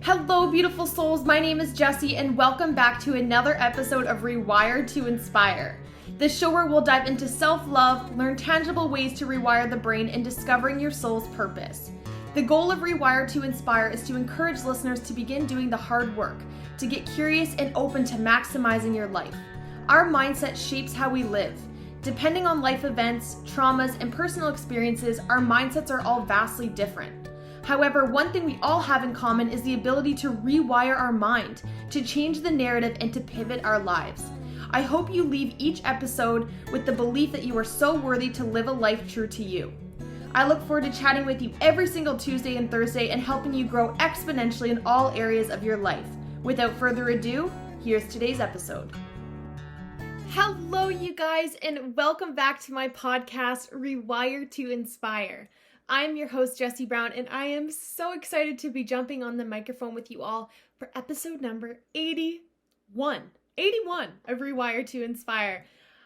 Hello, beautiful souls. My name is Jessie, and welcome back to another episode of Rewire To Inspire. This show where we'll dive into self-love, learn tangible ways to rewire the brain, and discovering your soul's purpose. The goal of Rewire To Inspire is to encourage listeners to begin doing the hard work, to get curious and open to maximizing your life. Our mindset shapes how we live. Depending on life events, traumas, and personal experiences, our mindsets are all vastly different. However, one thing we all have in common is the ability to rewire our mind, to change the narrative, and to pivot our lives. I hope you leave each episode with the belief that you are so worthy to live a life true to you. I look forward to chatting with you every single Tuesday and Thursday and helping you grow exponentially in all areas of your life. Without further ado, here's today's episode. Hello, you guys, and welcome back to my podcast, Rewire To Inspire. I'm your host, Jessie Brown, and I am so excited to be jumping on the microphone with you all for episode number 81 of Rewire To Inspire.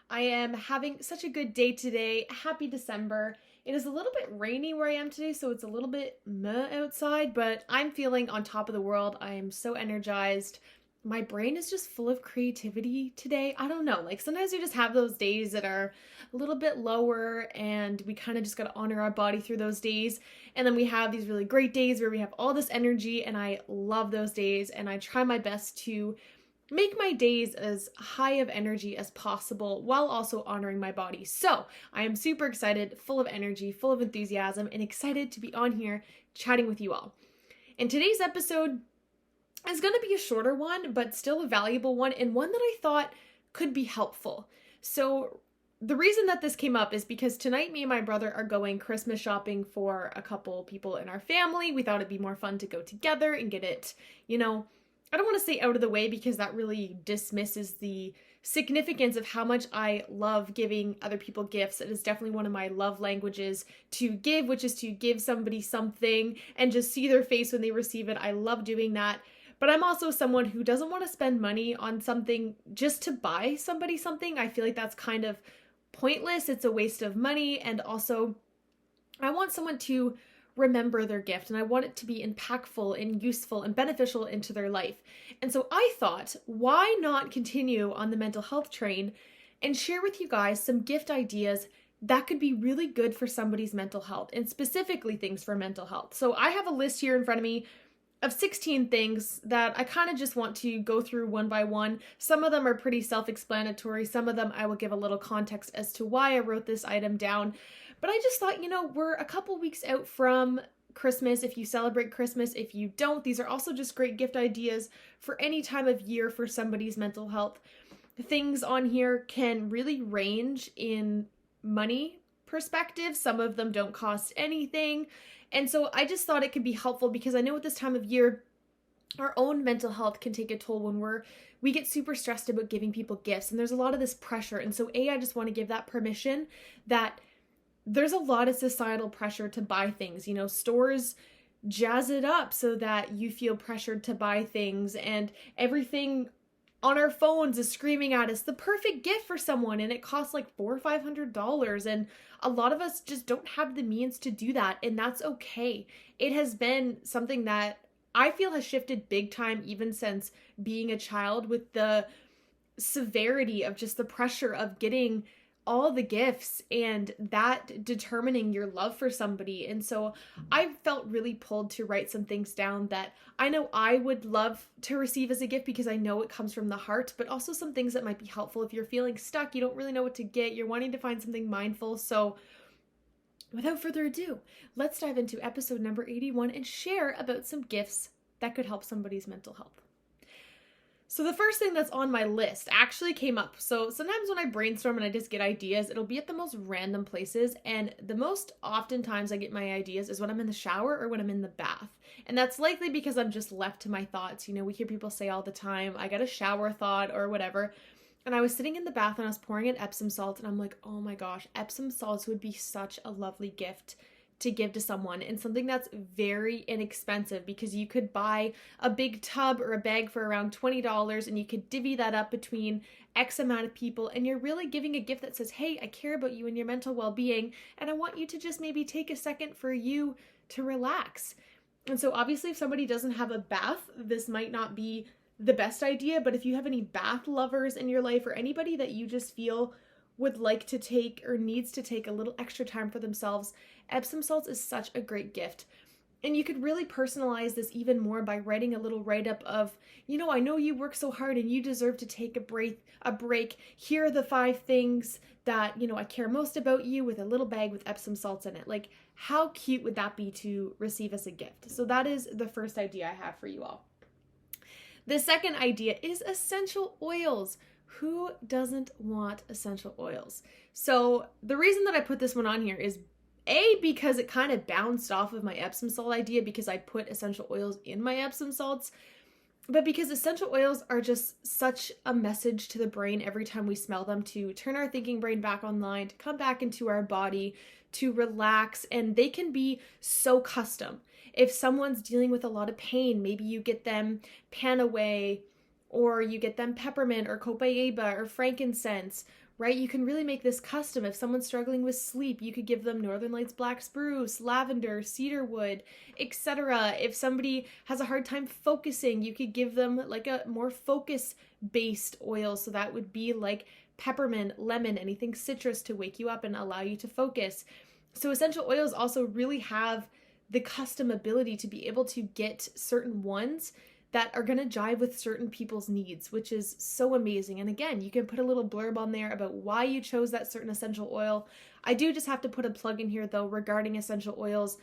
I am having such a good day today. Happy December. It is a little bit rainy where I am today, so it's a little bit meh outside, but I'm feeling on top of the world. I am so energized. My brain is just full of creativity today. I don't know, like sometimes we just have those days that are a little bit lower and we kind of just got to honor our body through those days. And then we have these really great days where we have all this energy, and I love those days, and I try my best to make my days as high of energy as possible while also honoring my body. So I am super excited, full of energy, full of enthusiasm, and excited to be on here chatting with you all. In today's episode, it's going to be a shorter one, but still a valuable one, and one that I thought could be helpful. So the reason that this came up is because tonight me and my brother are going Christmas shopping for a couple people in our family. We thought it'd be more fun to go together and get it, I don't want to say out of the way because that really dismisses the significance of how much I love giving other people gifts. It is definitely one of my love languages to give, which is to give somebody something and just see their face when they receive it. I love doing that. But I'm also someone who doesn't want to spend money on something just to buy somebody something. I feel like that's kind of pointless. It's a waste of money. And also, I want someone to remember their gift, and I want it to be impactful and useful and beneficial into their life. And so I thought, why not continue on the mental health train and share with you guys some gift ideas that could be really good for somebody's mental health, and specifically things for mental health. So I have a list here in front of me of 16 things that I kind of just want to go through one by one. Some of them are pretty self-explanatory. Some of them I will give a little context as to why I wrote this item down. But I just thought, we're a couple weeks out from Christmas. If you celebrate Christmas, if you don't, these are also just great gift ideas for any time of year for somebody's mental health. Things on here can really range in money perspective. Some of them don't cost anything. And so I just thought it could be helpful because I know at this time of year, our own mental health can take a toll when we get super stressed about giving people gifts, and there's a lot of this pressure. And so I just want to give that permission that there's a lot of societal pressure to buy things. Stores jazz it up so that you feel pressured to buy things, and everything on our phones is screaming at us the perfect gift for someone, and it costs like $400 or $500, and a lot of us just don't have the means to do that, and that's okay. It has been something that I feel has shifted big time even since being a child, with the severity of just the pressure of getting all the gifts and that determining your love for somebody. And so I felt really pulled to write some things down that I know I would love to receive as a gift because I know it comes from the heart, but also some things that might be helpful if you're feeling stuck, you don't really know what to get, you're wanting to find something mindful. So without further ado, let's dive into episode number 81 and share about some gifts that could help somebody's mental health. So the first thing that's on my list actually came up. So sometimes when I brainstorm and I just get ideas, it'll be at the most random places. And the most oftentimes I get my ideas is when I'm in the shower or when I'm in the bath. And that's likely because I'm just left to my thoughts. We hear people say all the time, I got a shower thought or whatever. And I was sitting in the bath and I was pouring in Epsom salt, and I'm like, oh my gosh, Epsom salts would be such a lovely gift to give to someone, and something that's very inexpensive, because you could buy a big tub or a bag for around $20 and you could divvy that up between X amount of people, and you're really giving a gift that says, hey, I care about you and your mental well-being, and I want you to just maybe take a second for you to relax. And so obviously if somebody doesn't have a bath, this might not be the best idea, but if you have any bath lovers in your life or anybody that you just feel would like to take or needs to take a little extra time for themselves, Epsom salts is such a great gift. And you could really personalize this even more by writing a little write-up of, I know you work so hard and you deserve to take a break. Here are the 5 things that, I care most about you, with a little bag with Epsom salts in it. Like, how cute would that be to receive as a gift? So that is the first idea I have for you all. The second idea is essential oils. Who doesn't want essential oils? So the reason that I put this one on here is because it kind of bounced off of my Epsom salt idea, because I put essential oils in my Epsom salts, but because essential oils are just such a message to the brain every time we smell them, to turn our thinking brain back online, to come back into our body, to relax, and they can be so custom. If someone's dealing with a lot of pain, maybe you get them Panaway, or you get them peppermint or copaiba or frankincense, right? You can really make this custom. If someone's struggling with sleep, you could give them Northern Lights black spruce, lavender, cedarwood, etc. If somebody has a hard time focusing, you could give them like a more focus-based oil. So that would be like peppermint, lemon, anything citrus to wake you up and allow you to focus. So essential oils also really have the custom ability to be able to get certain ones that are going to jive with certain people's needs, which is so amazing. And again, you can put a little blurb on there about why you chose that certain essential oil. I do just have to put a plug in here though regarding essential oils,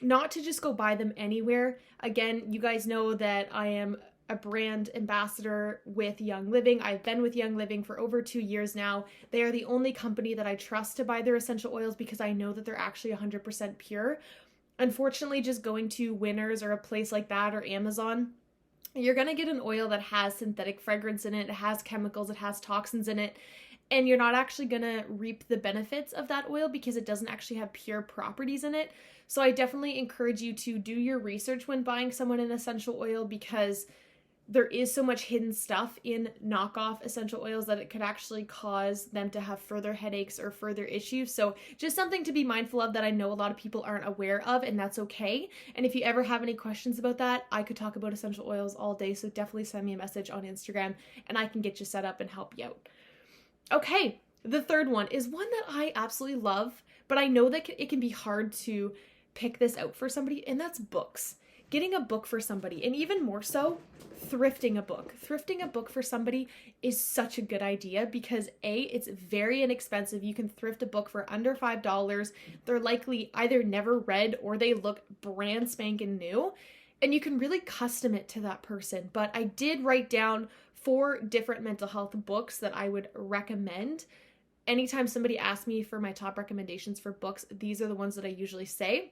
not to just go buy them anywhere. Again, you guys know that I am a brand ambassador with Young Living. I've been with Young Living for over 2 years now. They are the only company that I trust to buy their essential oils because I know that they're actually 100% pure. Unfortunately, just going to Winners or a place like that or Amazon, you're going to get an oil that has synthetic fragrance in it, it has chemicals, it has toxins in it, and you're not actually going to reap the benefits of that oil because it doesn't actually have pure properties in it. So I definitely encourage you to do your research when buying someone an essential oil, because there is so much hidden stuff in knockoff essential oils that it could actually cause them to have further headaches or further issues. So just something to be mindful of that I know a lot of people aren't aware of, and that's okay. And if you ever have any questions about that, I could talk about essential oils all day. So definitely send me a message on Instagram and I can get you set up and help you out. Okay, the third one is one that I absolutely love, but I know that it can be hard to pick this out for somebody, and that's books. Getting a book for somebody, and even more so, thrifting a book. Thrifting a book for somebody is such a good idea because it's very inexpensive. You can thrift a book for under $5. They're likely either never read or they look brand spanking new, and you can really custom it to that person. But I did write down 4 different mental health books that I would recommend. Anytime somebody asks me for my top recommendations for books, these are the ones that I usually say.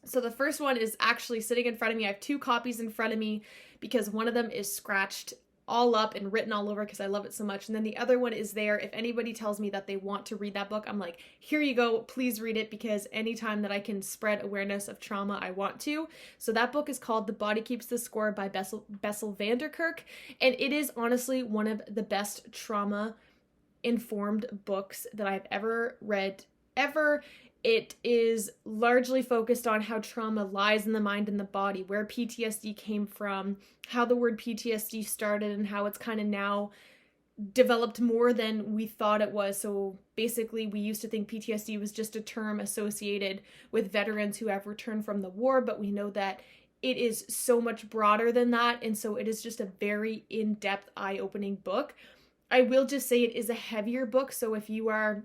So the first one is actually sitting in front of me. I have 2 copies in front of me because one of them is scratched all up and written all over because I love it so much. And then the other one is there. If anybody tells me that they want to read that book, I'm like, here you go, please read it, because anytime that I can spread awareness of trauma, I want to. So that book is called The Body Keeps the Score by Bessel van der Kolk. And it is honestly one of the best trauma-informed books that I've ever read, ever. It is largely focused on how trauma lies in the mind and the body, where PTSD came from, how the word PTSD started, and how it's kind of now developed more than we thought it was. So basically, we used to think PTSD was just a term associated with veterans who have returned from the war, but we know that it is so much broader than that. And so it is just a very in-depth, eye-opening book. I will just say it is a heavier book. So if you are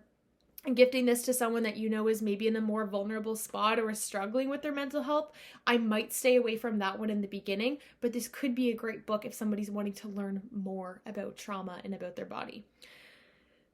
gifting this to someone that you know is maybe in a more vulnerable spot or is struggling with their mental health, I might stay away from that one in the beginning, but this could be a great book if somebody's wanting to learn more about trauma and about their body.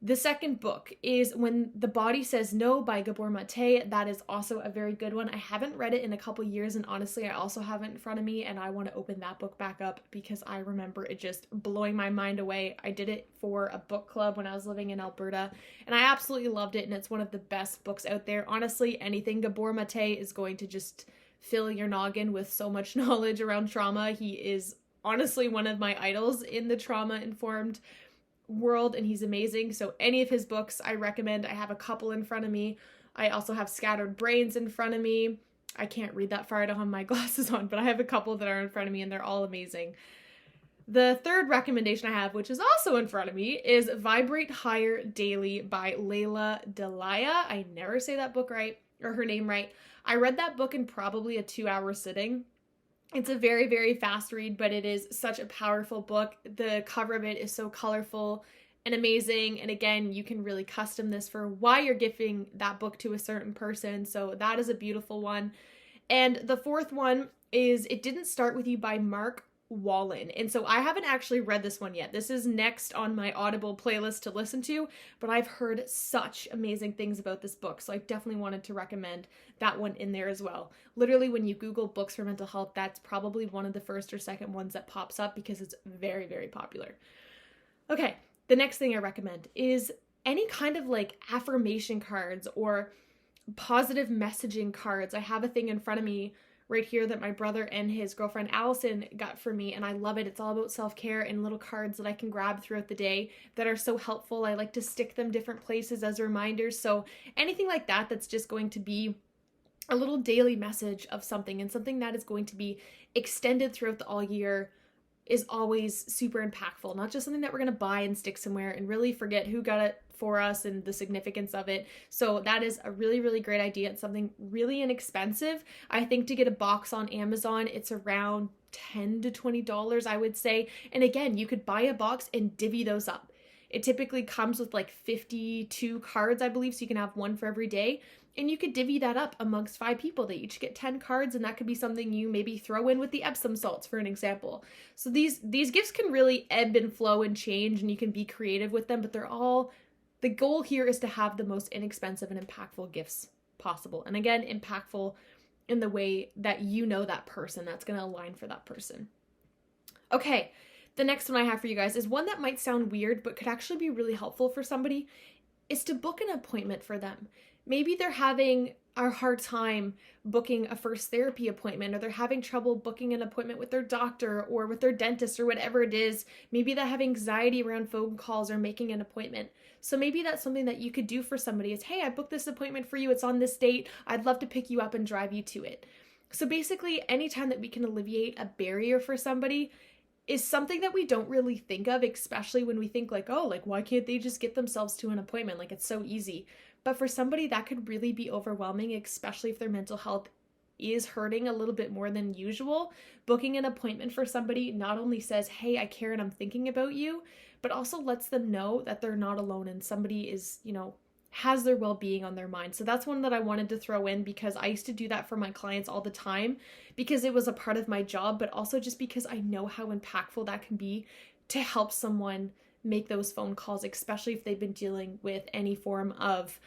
The second book is When the Body Says No by Gabor Mate. That is also a very good one. I haven't read it in a couple years, and honestly, I also have it in front of me, and I want to open that book back up because I remember it just blowing my mind away. I did it for a book club when I was living in Alberta, and I absolutely loved it, and it's one of the best books out there. Honestly, anything Gabor Mate is going to just fill your noggin with so much knowledge around trauma. He is honestly one of my idols in the trauma-informed world, and he's amazing. So any of his books I recommend. I have a couple in front of me. I also have Scattered Brains in front of me. I can't read that far. I don't have my glasses on, but I have a couple that are in front of me and they're all amazing. The third recommendation I have, which is also in front of me, is Vibrate Higher Daily by Layla Delia. I never say that book right, or her name right. I read that book in probably a 2-hour sitting. It's a very, very fast read, but it is such a powerful book. The cover of it is so colorful and amazing. And again, you can really custom this for why you're gifting that book to a certain person. So that is a beautiful one. And the fourth one is It Didn't Start With You by Mark Wallen. And so I haven't actually read this one yet. This is next on my Audible playlist to listen to, but I've heard such amazing things about this book. So I definitely wanted to recommend that one in there as well. Literally, when you Google books for mental health, that's probably one of the first or second ones that pops up because it's very, very popular. Okay, the next thing I recommend is any kind of like affirmation cards or positive messaging cards. I have a thing in front of me right here that my brother and his girlfriend Allison got for me, and I love it. It's all about self-care and little cards that I can grab throughout the day that are so helpful. I like to stick them different places as reminders. So anything like that that's just going to be a little daily message of something, and something that is going to be extended throughout the all year, is always super impactful. Not just something that we're going to buy and stick somewhere and really forget who got it for us and the significance of it. So that is a really, really great idea. It's something really inexpensive. I think to get a box on Amazon, it's around $10 to $20, I would say. And again, you could buy a box and divvy those up. It typically comes with like 52 cards, I believe, so you can have one for every day. And you could divvy that up amongst 5 people. They each get 10 cards, and that could be something you maybe throw in with the Epsom salts, for an example. So these gifts can really ebb and flow and change, and you can be creative with them, but they're all, the goal here is to have the most inexpensive and impactful gifts possible. And again, impactful in the way that you know that person, that's going to align for that person. Okay, the next one I have for you guys is one that might sound weird, but could actually be really helpful for somebody, is to book an appointment for them. Maybe they're having a hard time booking a first therapy appointment, or they're having trouble booking an appointment with their doctor or with their dentist or whatever it is. Maybe they have anxiety around phone calls or making an appointment. So maybe that's something that you could do for somebody is, hey, I booked this appointment for you. It's on this date. I'd love to pick you up and drive you to it. So basically, anytime that we can alleviate a barrier for somebody is something that we don't really think of, especially when we think like, oh, like, why can't they just get themselves to an appointment? Like, it's so easy. But for somebody, that could really be overwhelming, especially if their mental health is hurting a little bit more than usual. Booking an appointment for somebody not only says, hey, I care and I'm thinking about you, but also lets them know that they're not alone and somebody is, has their well-being on their mind. So that's one that I wanted to throw in because I used to do that for my clients all the time because it was a part of my job, but also just because I know how impactful that can be to help someone make those phone calls, especially if they've been dealing with any form of,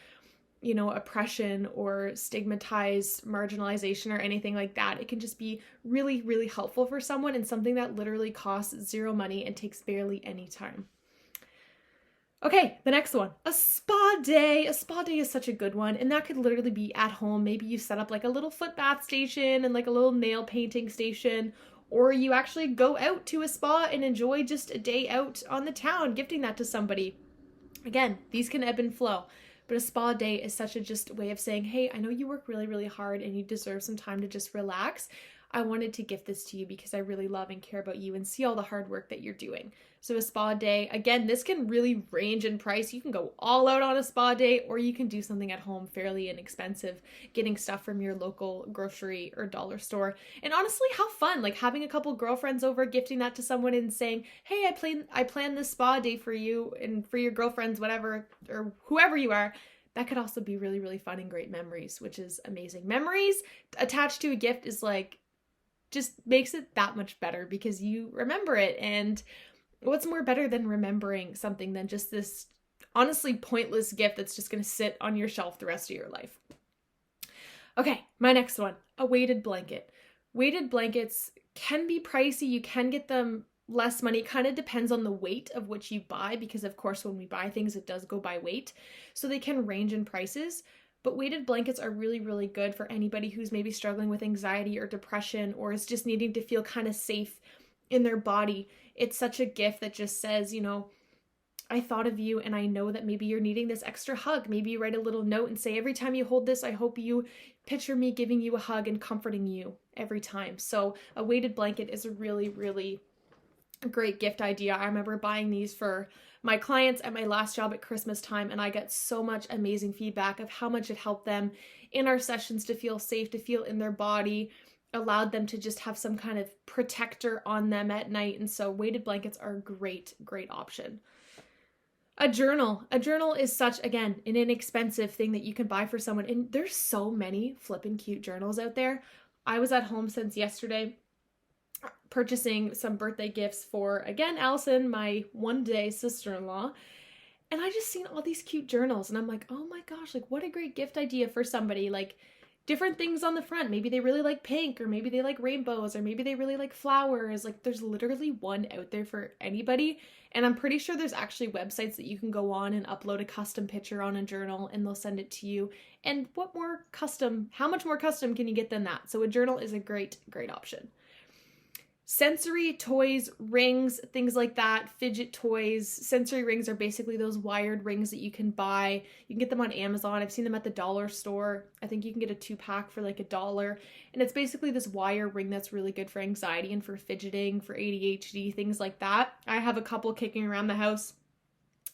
oppression or stigmatized marginalization or anything like that. It can just be really, really helpful for someone, and something that literally costs zero money and takes barely any time. Okay, the next one, a spa day. A spa day is such a good one, and that could literally be at home. Maybe you set up like a little foot bath station and like a little nail painting station, or you actually go out to a spa and enjoy just a day out on the town, gifting that to somebody. Again, these can ebb and flow, but a spa day is such a just way of saying, hey, I know you work really, really hard and you deserve some time to just relax. I wanted to gift this to you because I really love and care about you and see all the hard work that you're doing. So a spa day, again, this can really range in price. You can go all out on a spa day, or you can do something at home fairly inexpensive, getting stuff from your local grocery or dollar store. And honestly, how fun, like having a couple girlfriends over, gifting that to someone and saying, hey, I planned this spa day for you and for your girlfriends, whatever, or whoever you are. That could also be really, really fun and great memories, which is amazing. Memories attached to a gift is like, just makes it that much better because you remember it. And what's more better than remembering something than just this honestly pointless gift that's just going to sit on your shelf the rest of your life? Okay, my next one, a weighted blanket. Weighted blankets can be pricey. You can get them less money. It kind of depends on the weight of which you buy, because of course when we buy things, it does go by weight. So they can range in prices. But weighted blankets are really, really good for anybody who's maybe struggling with anxiety or depression, or is just needing to feel kind of safe in their body. It's such a gift that just says, I thought of you and I know that maybe you're needing this extra hug. Maybe you write a little note and say, every time you hold this, I hope you picture me giving you a hug and comforting you every time. So a weighted blanket is a really, really great gift idea. I remember buying these for my clients at my last job at Christmas time, and I got so much amazing feedback of how much it helped them in our sessions to feel safe, to feel in their body, allowed them to just have some kind of protector on them at night. And so weighted blankets are a great, great option. A journal. A journal is such, again, an inexpensive thing that you can buy for someone. And there's so many flippin' cute journals out there. I was at home since yesterday purchasing some birthday gifts for, again, Allison, my one-day sister-in-law. And I just seen all these cute journals. And I'm like, oh my gosh, like what a great gift idea for somebody. Like different things on the front. Maybe they really like pink, or maybe they like rainbows, or maybe they really like flowers. Like there's literally one out there for anybody. And I'm pretty sure there's actually websites that you can go on and upload a custom picture on a journal and they'll send it to you. And how much more custom can you get than that? So a journal is a great, great option. Sensory toys, rings, things like that, fidget toys. Sensory rings are basically those wired rings that you can buy. You can get them on Amazon. I've seen them at the dollar store. I think you can get a 2-pack for like $1. And it's basically this wire ring that's really good for anxiety and for fidgeting, for ADHD, things like that. I have a couple kicking around the house.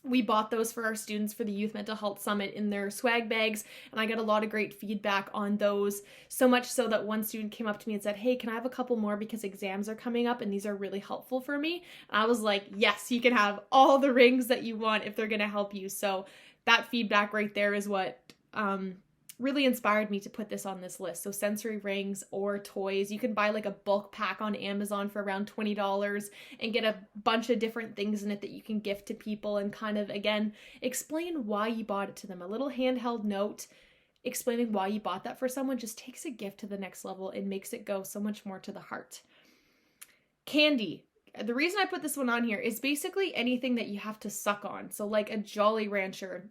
We bought those for our students for the Youth Mental Health Summit in their swag bags, and I got a lot of great feedback on those, so much so that one student came up to me and said, hey, can I have a couple more because exams are coming up and these are really helpful for me? And I was like, yes, you can have all the rings that you want if they're going to help you. So that feedback right there is what really inspired me to put this on this list. So sensory rings or toys. You can buy like a bulk pack on Amazon for around $20 and get a bunch of different things in it that you can gift to people and kind of, again, explain why you bought it to them. A little handheld note explaining why you bought that for someone just takes a gift to the next level and makes it go so much more to the heart. Candy. The reason I put this one on here is basically anything that you have to suck on. So like a Jolly Rancher,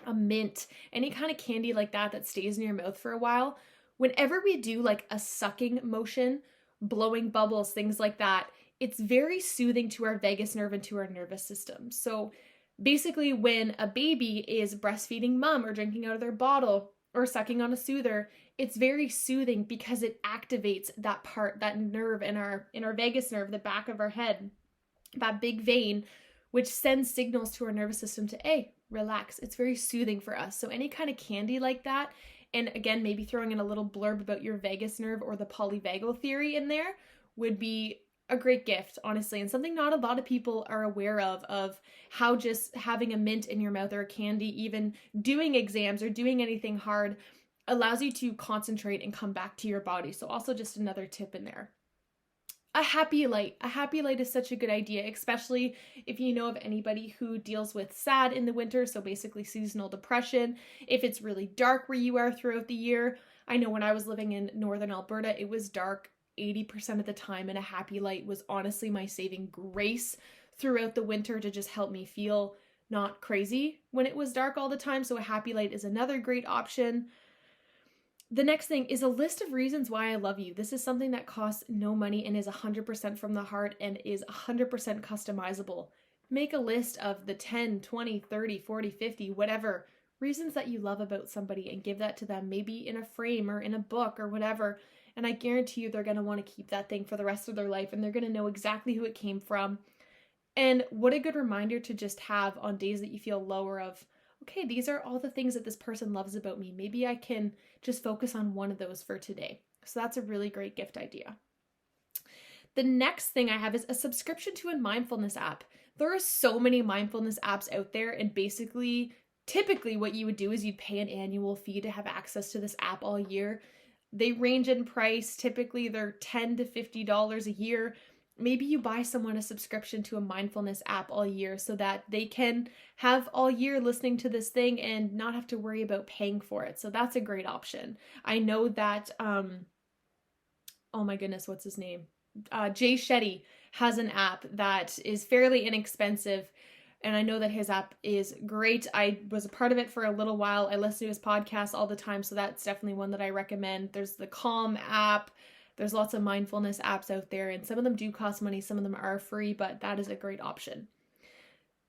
a mint, any kind of candy like that that stays in your mouth for a while. Whenever we do like a sucking motion, blowing bubbles, things like that, it's very soothing to our vagus nerve and to our nervous system. So basically when a baby is breastfeeding mom or drinking out of their bottle or sucking on a soother, it's very soothing because it activates that part, that nerve in our vagus nerve, the back of our head, that big vein, which sends signals to our nervous system to, hey, relax. It's very soothing for us. So any kind of candy like that, and again, maybe throwing in a little blurb about your vagus nerve or the polyvagal theory in there would be a great gift, honestly, and something not a lot of people are aware of how just having a mint in your mouth or a candy, even doing exams or doing anything hard, allows you to concentrate and come back to your body. So also just another tip in there. A happy light. A happy light is such a good idea, especially if you know of anybody who deals with SAD in the winter, so basically seasonal depression. If it's really dark where you are throughout the year. I know when I was living in northern Alberta, it was dark 80% of the time, and a happy light was honestly my saving grace throughout the winter to just help me feel not crazy when it was dark all the time. So a happy light is another great option. The next thing is a list of reasons why I love you. This is something that costs no money and is 100% from the heart and is 100% customizable. Make a list of the 10, 20, 30, 40, 50, whatever reasons that you love about somebody and give that to them, maybe in a frame or in a book or whatever. And I guarantee you they're going to want to keep that thing for the rest of their life and they're going to know exactly who it came from. And what a good reminder to just have on days that you feel lower of, okay, these are all the things that this person loves about me. Maybe I can just focus on one of those for today. So that's a really great gift idea. The next thing I have is a subscription to a mindfulness app. There are so many mindfulness apps out there, and basically, typically what you would do is you'd pay an annual fee to have access to this app all year. They range in price. Typically, they're $10 to $50 a year. Maybe you buy someone a subscription to a mindfulness app all year so that they can have all year listening to this thing and not have to worry about paying for it. So that's a great option. I know that, oh my goodness, what's his name? Jay Shetty has an app that is fairly inexpensive. And I know that his app is great. I was a part of it for a little while. I listen to his podcast all the time. So that's definitely one that I recommend. There's the Calm app. There's lots of mindfulness apps out there, and some of them do cost money, some of them are free, but that is a great option.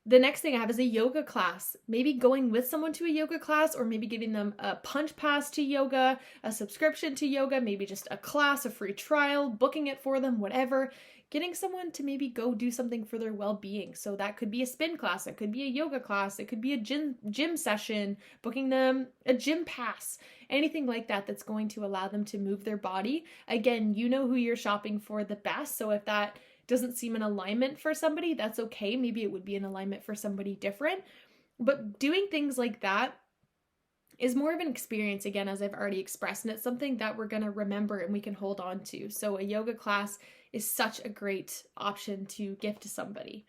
The next thing I have is a yoga class. Maybe going with someone to a yoga class, or maybe giving them a punch pass to yoga, a subscription to yoga, maybe just a class, a free trial, booking it for them, whatever. Getting someone to maybe go do something for their well-being. So that could be a spin class, it could be a yoga class, it could be a gym session, booking them a gym pass, anything like that that's going to allow them to move their body. Again, you know who you're shopping for the best. So if that doesn't seem in alignment for somebody, that's okay. Maybe it would be in alignment for somebody different. But doing things like that is more of an experience, again, as I've already expressed, and it's something that we're going to remember and we can hold on to. So a yoga class is such a great option to gift to somebody.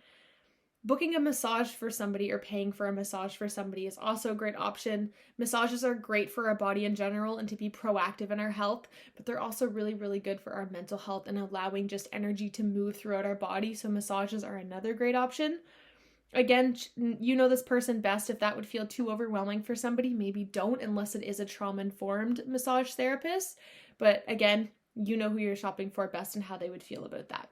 Booking a massage for somebody or paying for a massage for somebody is also a great option. Massages are great for our body in general and to be proactive in our health, but they're also really, really good for our mental health and allowing just energy to move throughout our body. So massages are another great option. Again, you know this person best. If that would feel too overwhelming for somebody, maybe don't, unless it is a trauma-informed massage therapist. But again, you know who you're shopping for best and how they would feel about that.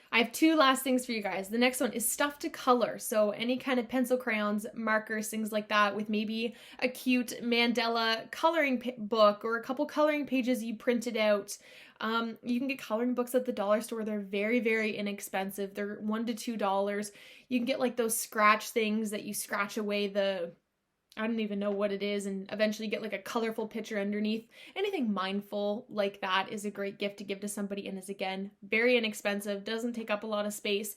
I have two last things for you guys. The next one is stuff to color. So any kind of pencil, crayons, markers, things like that, with maybe a cute Mandela coloring book or a couple coloring pages you printed out. You can get coloring books at the dollar store. They're very, very inexpensive. They're $1 to $2. You can get like those scratch things that you scratch away I don't even know what it is, and eventually get like a colorful picture underneath. Anything mindful like that is a great gift to give to somebody, and is, again, very inexpensive, doesn't take up a lot of space,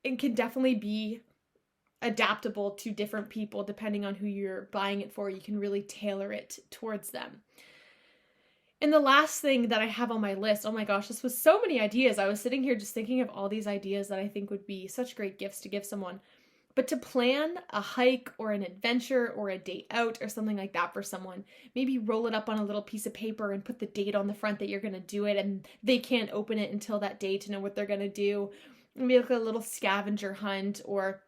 and can definitely be adaptable to different people depending on who you're buying it for. You can really tailor it towards them. And the last thing that I have on my list, oh my gosh, this was so many ideas. I was sitting here just thinking of all these ideas that I think would be such great gifts to give someone. But to plan a hike or an adventure or a day out or something like that for someone, maybe roll it up on a little piece of paper and put the date on the front that you're going to do it, and they can't open it until that day to know what they're going to do. Maybe like a little scavenger hunt, or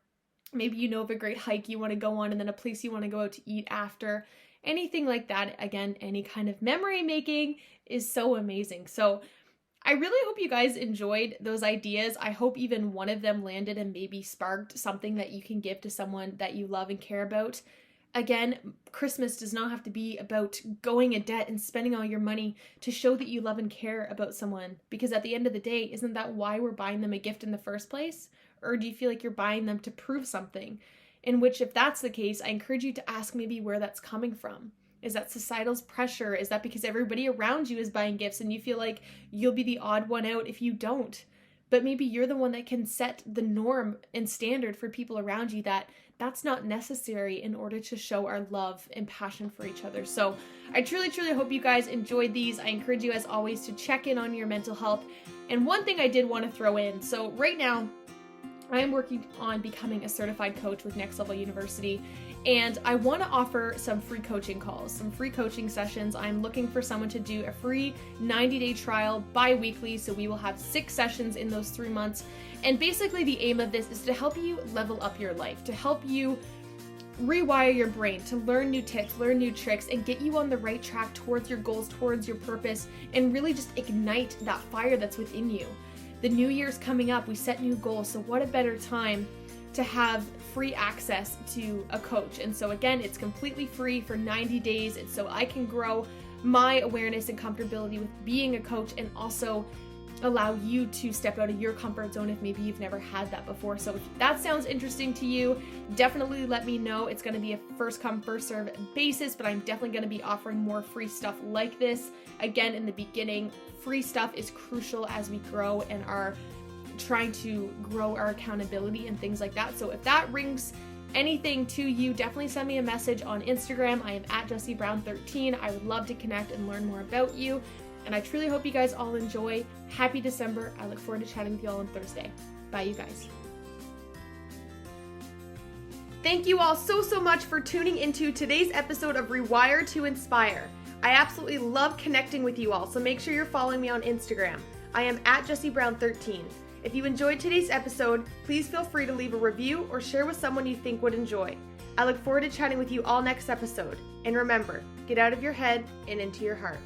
maybe you know of a great hike you want to go on and then a place you want to go out to eat after. Anything like that. Again, any kind of memory making is so amazing. So I really hope you guys enjoyed those ideas. I hope even one of them landed and maybe sparked something that you can give to someone that you love and care about. Again, Christmas does not have to be about going in debt and spending all your money to show that you love and care about someone. Because at the end of the day, isn't that why we're buying them a gift in the first place? Or do you feel like you're buying them to prove something? In which, if that's the case, I encourage you to ask maybe where that's coming from. Is that societal's pressure? Is that because everybody around you is buying gifts and you feel like you'll be the odd one out if you don't? But maybe you're the one that can set the norm and standard for people around you, that that's not necessary in order to show our love and passion for each other. So I truly, truly hope you guys enjoyed these. I encourage you, as always, to check in on your mental health. And one thing I did want to throw in, so right now I am working on becoming a certified coach with Next Level University. And I want to offer some free coaching calls, some free coaching sessions. I'm looking for someone to do a free 90-day trial bi-weekly. So we will have 6 sessions in those 3 months. And basically the aim of this is to help you level up your life, to help you rewire your brain, to learn new tips, learn new tricks, and get you on the right track towards your goals, towards your purpose, and really just ignite that fire that's within you. The new year's coming up, we set new goals. So what a better time to have free access to a coach. And so again, it's completely free for 90 days. It's so I can grow my awareness and comfortability with being a coach, and also allow you to step out of your comfort zone if maybe you've never had that before. So if that sounds interesting to you, definitely let me know. It's going to be a first come, first serve basis, but I'm definitely going to be offering more free stuff like this. Again, in the beginning, free stuff is crucial as we grow and are trying to grow our accountability and things like that. So if that rings anything to you, definitely send me a message on Instagram. I am at Jessie Brown 13. I would love to connect and learn more about you. And I truly hope you guys all enjoy. Happy December. I look forward to chatting with you all on Thursday. Bye, you guys. Thank you all so much for tuning into today's episode of Rewire to Inspire. I absolutely love connecting with you all, so make sure you're following me on Instagram. I am at Jessie Brown 13. If you enjoyed today's episode, please feel free to leave a review or share with someone you think would enjoy. I look forward to chatting with you all next episode. And remember, get out of your head and into your heart.